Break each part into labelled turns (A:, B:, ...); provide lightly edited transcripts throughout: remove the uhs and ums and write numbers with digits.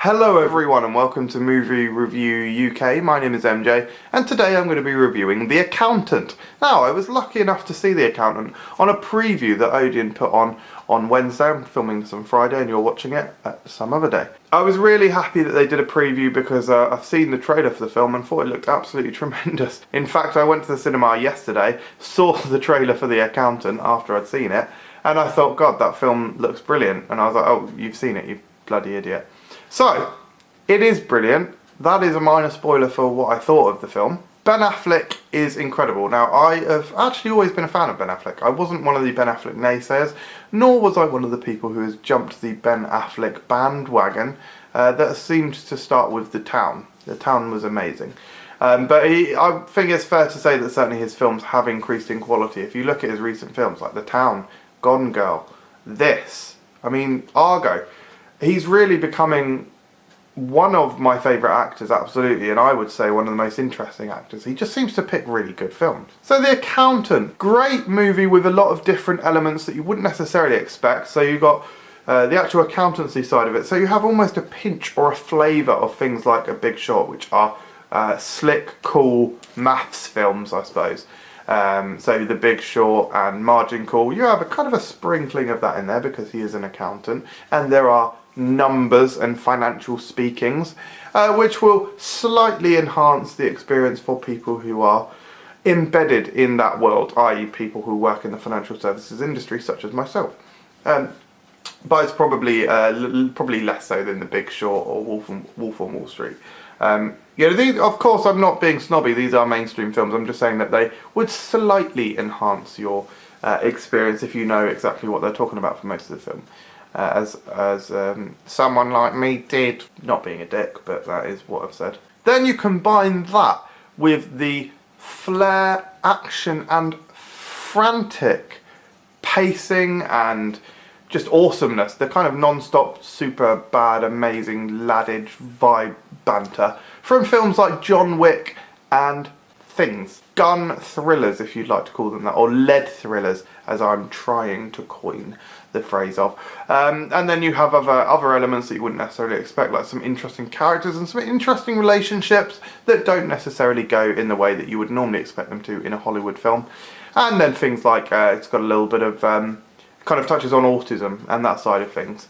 A: Hello everyone and welcome to Movie Review UK. My name is MJ and today I'm going to be reviewing The Accountant. Now, I was lucky enough to see The Accountant on a preview that Odeon put on Wednesday. I'm filming this on Friday and you're watching it some other day. I was really happy that they did a preview because I've seen the trailer for the film and thought it looked absolutely tremendous. In fact, I went to the cinema yesterday, saw the trailer for The Accountant after I'd seen it, and I thought, God, that film looks brilliant. And I was like, oh, you've seen it, you bloody idiot. So, it is brilliant. That is a minor spoiler for what I thought of the film. Ben Affleck is incredible. Now, I have actually always been a fan of Ben Affleck. I wasn't one of the Ben Affleck naysayers, nor was I one of the people who has jumped the Ben Affleck bandwagon that seemed to start with The Town. The Town was amazing. But I think it's fair to say that certainly his films have increased in quality. If you look at his recent films like The Town, Gone Girl, Argo, he's really becoming one of my favourite actors, absolutely, and I would say one of the most interesting actors. He just seems to pick really good films. So The Accountant, great movie with a lot of different elements that you wouldn't necessarily expect. So you've got the actual accountancy side of it. So you have almost a pinch or a flavour of things like A Big Short, which are slick, cool maths films, I suppose. So The Big Short and Margin Call, you have a kind of a sprinkling of that in there because he is an accountant, and there are numbers and financial speakings, which will slightly enhance the experience for people who are embedded in that world, i.e. people who work in the financial services industry, such as myself. But it's probably less so than The Big Short or Wolf on Wall Street. These, of course, I'm not being snobby, these are mainstream films. I'm just saying that they would slightly enhance your experience if you know exactly what they're talking about for most of the film. As someone like me did. Not being a dick, but that is what I've said. Then you combine that with the flair, action and frantic pacing and just awesomeness, the kind of non-stop, super bad, amazing laddage vibe banter from films like John Wick and Things. Gun thrillers, if you'd like to call them that, or lead thrillers, as I'm trying to coin the phrase of. And then you have other elements that you wouldn't necessarily expect, like some interesting characters and some interesting relationships that don't necessarily go in the way that you would normally expect them to in a Hollywood film. And then things like it's got a little bit of kind of touches on autism and that side of things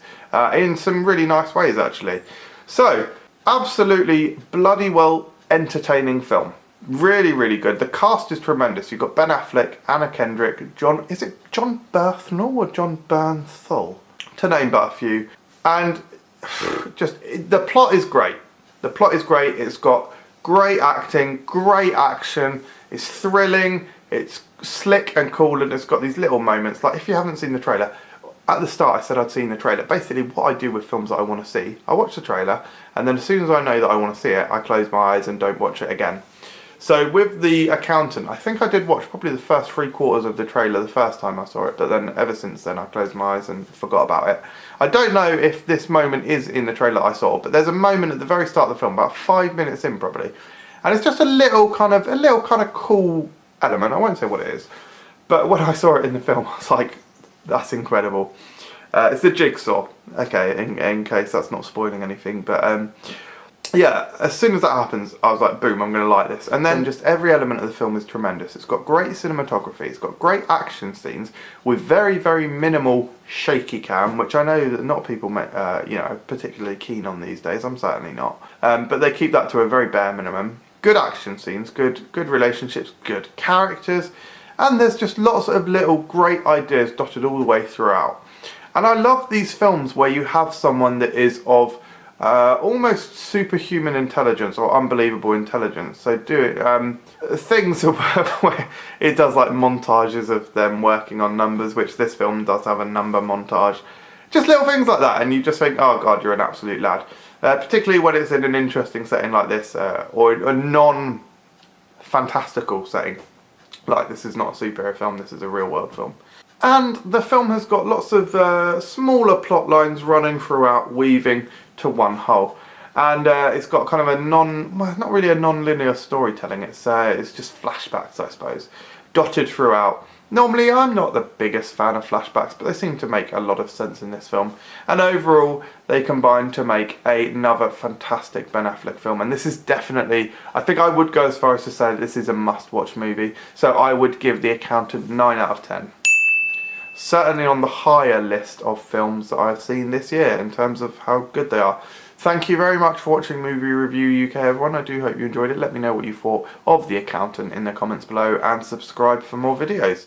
A: in some really nice ways, actually. So, absolutely bloody well entertaining film. Really, really good. The cast is tremendous. You've got Ben Affleck, Anna Kendrick, is it John Bernthal or John Bernthal? To name but a few. And just, the plot is great. The plot is great. It's got great acting, great action. It's thrilling. It's slick and cool, and it's got these little moments. Like, if you haven't seen the trailer, at the start I said I'd seen the trailer. Basically, what I do with films that I want to see, I watch the trailer, and then as soon as I know that I want to see it, I close my eyes and don't watch it again. So with The Accountant, I think I did watch probably the first 3/4 of the trailer the first time I saw it, but then ever since then I closed my eyes and forgot about it. I don't know if this moment is in the trailer I saw, but there's a moment at the very start of the film, about 5 minutes in probably, and it's just a little kind of cool element. I won't say what it is, but when I saw it in the film, I was like, that's incredible. It's the jigsaw, okay, in case that's not spoiling anything, but yeah, as soon as that happens, I was like, boom, I'm going to like this. And then just every element of the film is tremendous. It's got great cinematography, it's got great action scenes with very, very minimal shaky cam, which I know that not people are particularly keen on these days. I'm certainly not. But they keep that to a very bare minimum. Good action scenes, good relationships, good characters, and there's just lots of little great ideas dotted all the way throughout. And I love these films where you have someone that is of almost superhuman intelligence or unbelievable intelligence. So things where it does like montages of them working on numbers, which this film does have a number montage. Just little things like that, and you just think, oh God, you're an absolute lad. Particularly when it's in an interesting setting like this, or a non-fantastical setting. Like, this is not a superhero film, this is a real world film. And the film has got lots of smaller plot lines running throughout, weaving to one whole. And it's got kind of a not really a non-linear storytelling, it's just flashbacks, I suppose, dotted throughout. Normally I'm not the biggest fan of flashbacks, but they seem to make a lot of sense in this film. And overall, they combine to make another fantastic Ben Affleck film. And this is definitely, I think I would go as far as to say this is a must-watch movie. So I would give The Accountant 9 out of 10. Certainly on the higher list of films that I've seen this year in terms of how good they are. Thank you very much for watching Movie Review UK, everyone. I do hope you enjoyed it. Let me know what you thought of The Accountant in the comments below and subscribe for more videos.